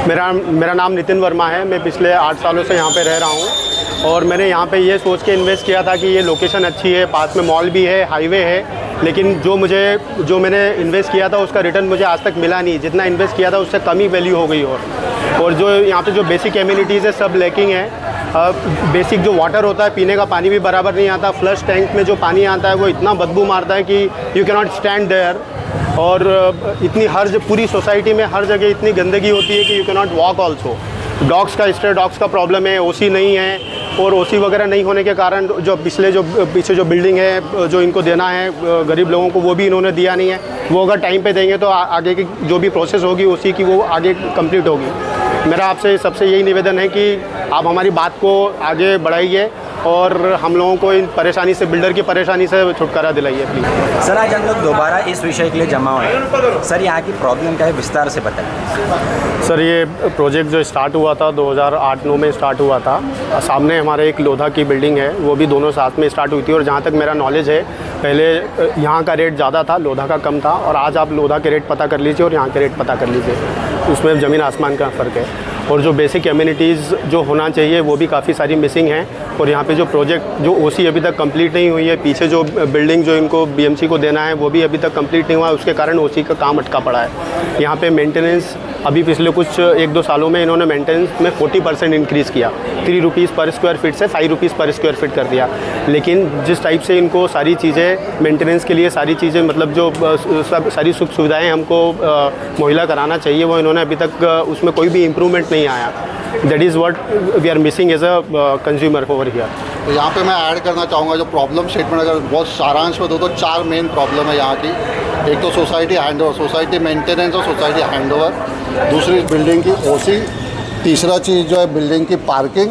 मेरा नाम नितिन वर्मा है। मैं पिछले 8 सालों से यहाँ पे रह रहा हूँ और मैंने यहाँ पे ये सोच के इन्वेस्ट किया था कि ये लोकेशन अच्छी है, पास में मॉल भी है, हाईवे है, लेकिन जो मैंने इन्वेस्ट किया था उसका रिटर्न मुझे आज तक मिला नहीं। जितना इन्वेस्ट किया था उससे कम ही वैल्यू हो गई। और जो यहाँ पे जो बेसिक एमिनिटीज़ है सब लैकिंग है। बेसिक जो वाटर होता है, पीने का पानी भी बराबर नहीं आता। फ्लश टैंक में जो पानी आता है वो इतना बदबू मारता है कि you can not stand there. और इतनी पूरी सोसाइटी में हर जगह इतनी गंदगी होती है कि you can not walk also. Dogs का स्ट्रे डॉग्स का प्रॉब्लम है, ओसी नहीं है, और ओसी वगैरह नहीं होने के कारण जो पीछे जो बिल्डिंग है जो इनको देना है गरीब लोगों को, वो भी इन्होंने दिया नहीं है। वो अगर टाइम पे देंगे तो आगे की जो भी प्रोसेस होगी उसी की वो आगे कंप्लीट होगी। मेरा आपसे सबसे यही निवेदन है कि आप हमारी बात को आगे बढ़ाइए और हम लोगों को इन परेशानी से, बिल्डर की परेशानी से छुटकारा दिलाइए प्लीज़। सर, आज हम लोग दोबारा इस विषय के लिए जमा हुए। सर, यहाँ की प्रॉब्लम क्या है, विस्तार से बताइए। सर, ये प्रोजेक्ट जो स्टार्ट हुआ था 2008-9 में स्टार्ट हुआ था। सामने हमारे एक लोधा की बिल्डिंग है, वो भी दोनों साथ में स्टार्ट हुई थी। और जहाँ तक मेरा नॉलेज है, पहले यहाँ का रेट ज़्यादा था, लोधा का कम था। और आज आप लोधा के रेट पता कर लीजिए और यहाँ के रेट पता कर लीजिए, उसमें ज़मीन आसमान का फ़र्क है। और जो बेसिक एमिनिटीज़ जो होना चाहिए वो भी काफ़ी सारी मिसिंग हैं। और यहाँ पे जो प्रोजेक्ट जो ओसी अभी तक कंप्लीट नहीं हुई है, पीछे जो बिल्डिंग जो इनको बीएमसी को देना है वो भी अभी तक कंप्लीट नहीं हुआ है, उसके कारण ओसी का काम अटका पड़ा है। यहाँ पे मेंटेनेंस अभी पिछले कुछ 1-2 सालों में इन्होंने मेंटेनेंस में 40% इंक्रीज़ किया। 3 रुपीज़ पर स्क्वायर फीट से 5 रुपीज़ पर स्क्वायर फीट कर दिया। लेकिन जिस टाइप से इनको सारी चीज़ें मेंटेनेंस के लिए सारी चीज़ें मतलब जो सब सारी सुख सुविधाएँ हमको मुहैया कराना चाहिए, वो इन्होंने अभी तक उसमें कोई भी इम्प्रूवमेंट नहीं आया। That is what we are missing as a consumer over here. तो यहाँ पे मैं ऐड करना चाहूँगा, जो प्रॉब्लम स्टेटमेंट अगर बहुत सारांश में दो तो 4 मेन प्रॉब्लम है यहाँ की। एक तो सोसाइटी हैंडओवर, सोसाइटी मेंटेनेंस और सोसाइटी हैंडओवर। दूसरी बिल्डिंग की ओसी। तीसरा चीज़ जो है बिल्डिंग की पार्किंग,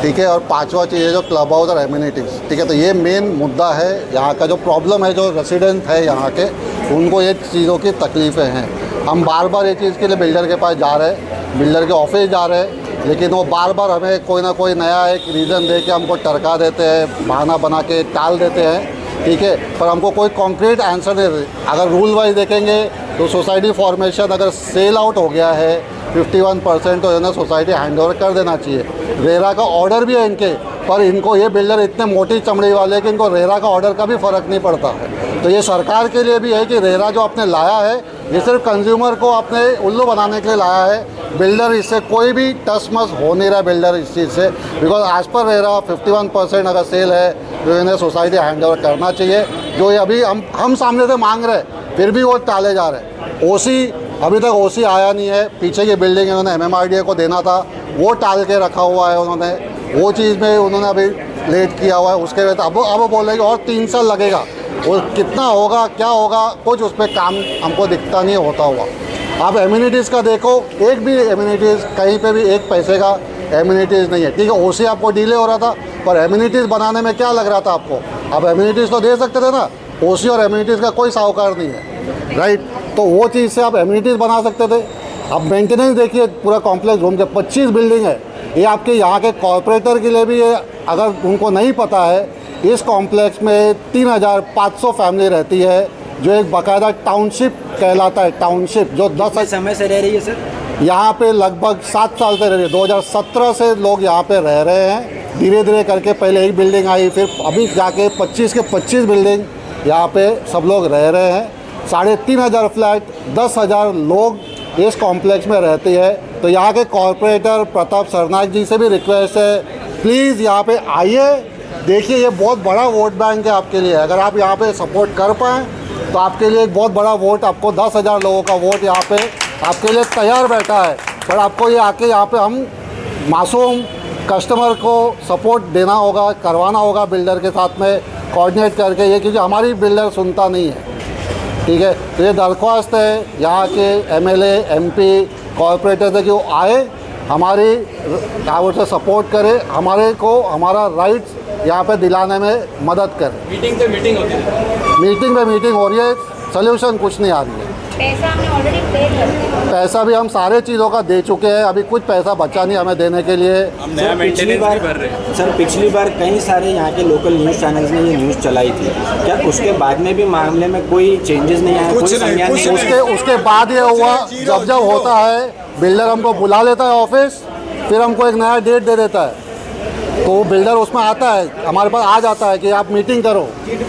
ठीक है। और 5वां चीज़ है जो क्लब हाउस और एमिनिटीज़, ठीक है। तो ये मेन मुद्दा है यहाँ का। जो प्रॉब्लम है, जो रेसिडेंट है यहाँ के, उनको ये चीज़ों की तकलीफ़ें हैं। हम बार बार ये चीज़ के लिए बिल्डर के पास जा रहे हैं, बिल्डर के ऑफिस जा रहे हैं, लेकिन वो बार बार हमें कोई ना कोई नया एक रीज़न दे के हमको टरका देते हैं, बहाना बना के टाल देते हैं, ठीक है। पर हमको कोई कॉन्क्रीट आंसर नहीं देते। अगर रूल वाइज देखेंगे तो सोसाइटी फॉर्मेशन अगर सेल आउट हो गया है 51%, तो इन्हें सोसाइटी हैंडओवर कर देना चाहिए। रेरा का ऑर्डर भी है इनके, पर इनको ये बिल्डर इतने मोटी चमड़ी वाले हैं कि इनको रेरा का ऑर्डर का भी फ़र्क नहीं पड़ता है। तो ये सरकार के लिए भी है कि रेरा जो आपने लाया है, ये सिर्फ कंज्यूमर को अपने उल्लू बनाने के लिए लाया है। बिल्डर इससे कोई भी टस मस हो नहीं रहा बिल्डर इस चीज़ से, बिकॉज आज पर रेरा 51% अगर सेल है तो इन्हें सोसाइटी हैंडओवर करना चाहिए। जो ये अभी हम सामने से मांग रहे हैं, फिर भी वो टाले जा रहे हैं। ओसी अभी तक ओसी आया नहीं है। पीछे की बिल्डिंग इन्होंने MMRDA को देना था, वो टाल के रखा हुआ है उन्होंने। वो चीज़ में उन्होंने अभी लेट किया हुआ है। उसके बाद अब बोल रहे कि और 3 साल लगेगा। वो कितना होगा, क्या होगा, कुछ उस पर काम हमको दिखता नहीं होता हुआ। आप एमिनिटीज़ का देखो, एक भी एमिनिटीज़ कहीं पे भी 1 पैसे का एमिनिटीज़ नहीं है, ठीक है। ओसी आपको डिले हो रहा था, पर एमिनिटीज़ बनाने में क्या लग रहा था आपको? आप एमिनिटीज़ तो दे सकते थे ना। ओसी और एमिनिटीज़ का कोई साहूकार नहीं है, राइट। तो वो चीज़ से आप एमिनिटीज़ बना सकते थे। अब मेंटेनेंस देखिए, पूरा कॉम्प्लेक्स घूम के 25 बिल्डिंग है। ये आपके यहाँ के कॉरपोरेटर के लिए भी है, अगर उनको नहीं पता है, इस कॉम्प्लेक्स में 3500 फैमिली रहती है, जो एक बाकायदा टाउनशिप कहलाता है। टाउनशिप जो 10 समय से रह रही है सर यहाँ पे, लगभग 7 साल से रह रही है। 2017 से लोग यहाँ पे रह रहे हैं, धीरे धीरे करके। पहले एक बिल्डिंग आई, फिर अभी जाके 25 के 25 बिल्डिंग यहाँ पे सब लोग रह रहे हैं। 3500 फ्लैट, 10,000 लोग इस कॉम्प्लेक्स में रहते हैं। तो यहाँ के कॉरपोरेटर प्रताप सरनाईक जी से भी रिक्वेस्ट है, प्लीज़ यहाँ पे आइए, देखिए। ये बहुत बड़ा वोट बैंक है आपके लिए। अगर आप यहाँ पे सपोर्ट कर पाएँ तो आपके लिए एक बहुत बड़ा वोट, आपको 10,000 लोगों का वोट यहाँ पे आपके लिए तैयार बैठा है। पर आपको ये आके यहाँ पे हम मासूम कस्टमर को सपोर्ट देना होगा, करवाना होगा बिल्डर के साथ में कोऑर्डिनेट करके ये, क्योंकि हमारी बिल्डर सुनता नहीं है, ठीक है। तो ये दरख्वास्त है यहाँ के MLA MP कॉरपोरेटर से कि वो आए, हमारी से सपोर्ट करे, हमारे को हमारा राइट्स यहाँ पे दिलाने में मदद करें। मीटिंग पे मीटिंग होती है, मीटिंग हो रही है, सोल्यूशन कुछ नहीं आ रही है। पैसा हमने ऑलरेडी पे कर दिया। पैसा भी हम सारे चीज़ों का दे चुके हैं, अभी कुछ पैसा बचा नहीं हमें देने के लिए। हम नया मेंटेनेंस भी भर रहे हैं। सर, पिछली बार कई सारे यहाँ के लोकल न्यूज़ चैनल्स ने ये न्यूज़ चलाई थी, क्या उसके बाद में भी मामले में कोई चेंजेस नहीं आया? कुछ नहीं। उसके बाद ये हुआ, जब होता है बिल्डर हमको बुला लेता है ऑफिस, फिर हमको एक नया डेट दे देता है। तो वो बिल्डर उसमें आता है, हमारे पास आ जाता है कि आप मीटिंग करो,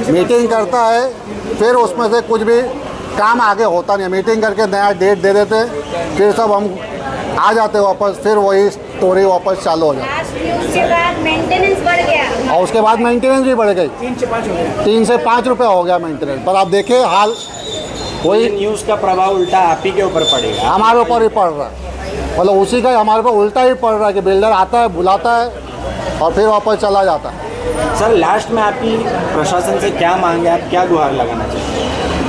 मीटिंग करता है, फिर उसमें से कुछ भी काम आगे होता नहीं है। मीटिंग करके नया डेट दे देते, फिर सब हम आ जाते वापस, फिर वही स्टोरी वापस चालू हो जाती। लास्ट न्यूज़ के बाद मेंटेनेंस बढ़ गया और उसके बाद मेंटेनेंस भी बढ़ गई, 3 से 5 रुपये हो गया मेंटेनेंस। पर आप देखिए हाल वही न्यूज़ का प्रभाव उल्टा आप ही के ऊपर पड़ेगा। हमारे ऊपर ही पड़ रहा है, मतलब उसी का हमारे ऊपर उल्टा ही पड़ रहा है कि बिल्डर आता है, बुलाता है और फिर वापस चला जाता है। सर लास्ट में आपकी प्रशासन से क्या मांगे, आप क्या गुहार लगाना चाहते हैं?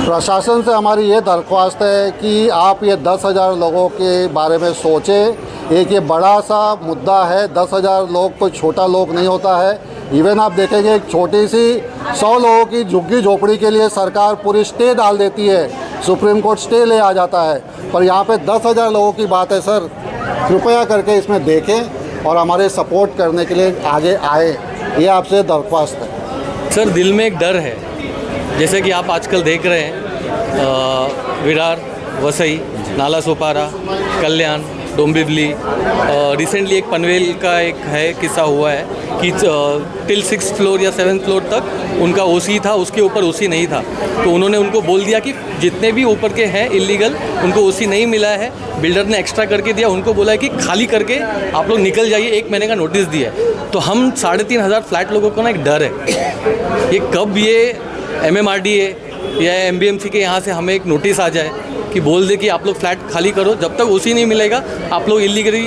प्रशासन से हमारी ये दरख्वास्त है कि आप ये 10,000 लोगों के बारे में सोचें। एक ये बड़ा सा मुद्दा है, 10,000 लोग कोई छोटा लोग नहीं होता है। इवन आप देखेंगे एक छोटी सी 100 लोगों की झुग्गी झोपड़ी के लिए सरकार पूरी स्टे डाल देती है, सुप्रीम कोर्ट स्टे ले आ जाता है, पर यहाँ पे 10,000 लोगों की बात है। सर कृपया करके इसमें देखें और हमारे सपोर्ट करने के लिए आगे आए, ये आपसे दरख्वास्त है। सर दिल में एक डर है, जैसे कि आप आजकल देख रहे हैं विरार, वसई, नाला सोपारा, कल्याण, डोंबिवली, रिसेंटली एक पनवेल का एक है किस्सा हुआ है कि टिल 6th फ्लोर या 7th फ्लोर तक उनका ओसी था, उसके ऊपर ओसी नहीं था। तो उन्होंने उनको बोल दिया कि जितने भी ऊपर के हैं इलीगल उनको ओसी नहीं मिला है, बिल्डर ने एक्स्ट्रा करके दिया, उनको बोला है कि खाली करके आप लोग निकल जाइए, 1 महीने का नोटिस दिया है। तो हम 3,500 फ्लैट लोगों को ना एक डर है, ये कब ये MMRDA या MBMC के यहाँ से हमें एक नोटिस आ जाए कि बोल दे कि आप लोग फ्लैट खाली करो, जब तक ओसी नहीं मिलेगा आप लोग इलीगली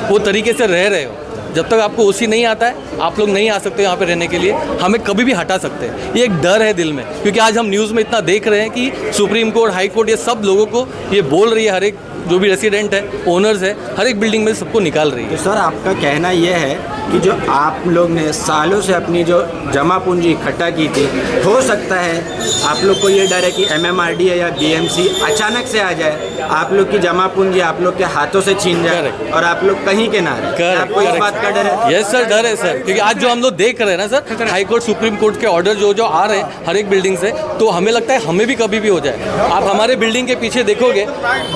वो तरीके से रह रहे हो, जब तक आपको ओसी नहीं आता है आप लोग नहीं आ सकते यहाँ पे रहने के लिए, हमें कभी भी हटा सकते हैं। ये एक डर है दिल में, क्योंकि आज हम न्यूज़ में इतना देख रहे हैं कि सुप्रीम कोर्ट, हाई कोर्ट ये सब लोगों को ये बोल रही है, हर एक जो भी रेसिडेंट है, ओनर्स है, हर एक बिल्डिंग में सबको निकाल रही है। तो सर आपका कहना यह है कि जो आप लोग ने सालों से अपनी जो जमा पूंजी इकट्ठा की थी, हो सकता है आप लोग को ये डर है कि MMRDA या BMC अचानक से आ जाए, आप लोग की जमा पूंजी आप लोग के हाथों से छीन जाए और आप लोग कहीं के ना रहे। आपको इस बात का डर है? यस सर, डर है सर, क्योंकि आज जो हम लोग देख रहे हैं ना sir, high court, supreme court के ऑर्डर जो जो आ रहे हैं हर एक बिल्डिंग से, तो हमें लगता है हमें भी कभी भी हो जाए। आप हमारे बिल्डिंग के पीछे देखोगे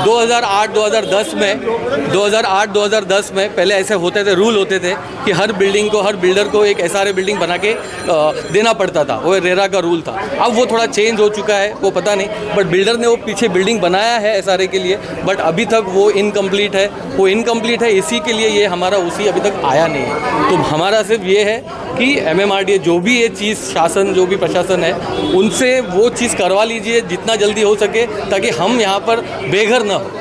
2008-2010 में पहले ऐसे होते थे, रूल होते थे कि हर बिल्डिंग को, हर बिल्डर को एक SRA बिल्डिंग बना के देना पड़ता था, वो रेरा का रूल था। अब वो थोड़ा चेंज हो चुका है, वो पता नहीं, बट बिल्डर ने वो पीछे बिल्डिंग बनाया है SRA के लिए, बट अभी तक वो इनकम्प्लीट है। वो इनकम्प्लीट है, इसी के लिए ये हमारा ओसी अभी तक आया नहीं है। तो हमारा सिर्फ ये है कि MMRDA जो भी ये चीज़, शासन जो भी प्रशासन है, उनसे वो चीज़ करवा लीजिए जितना जल्दी हो सके, ताकि हम यहाँ पर बेघर ना हो।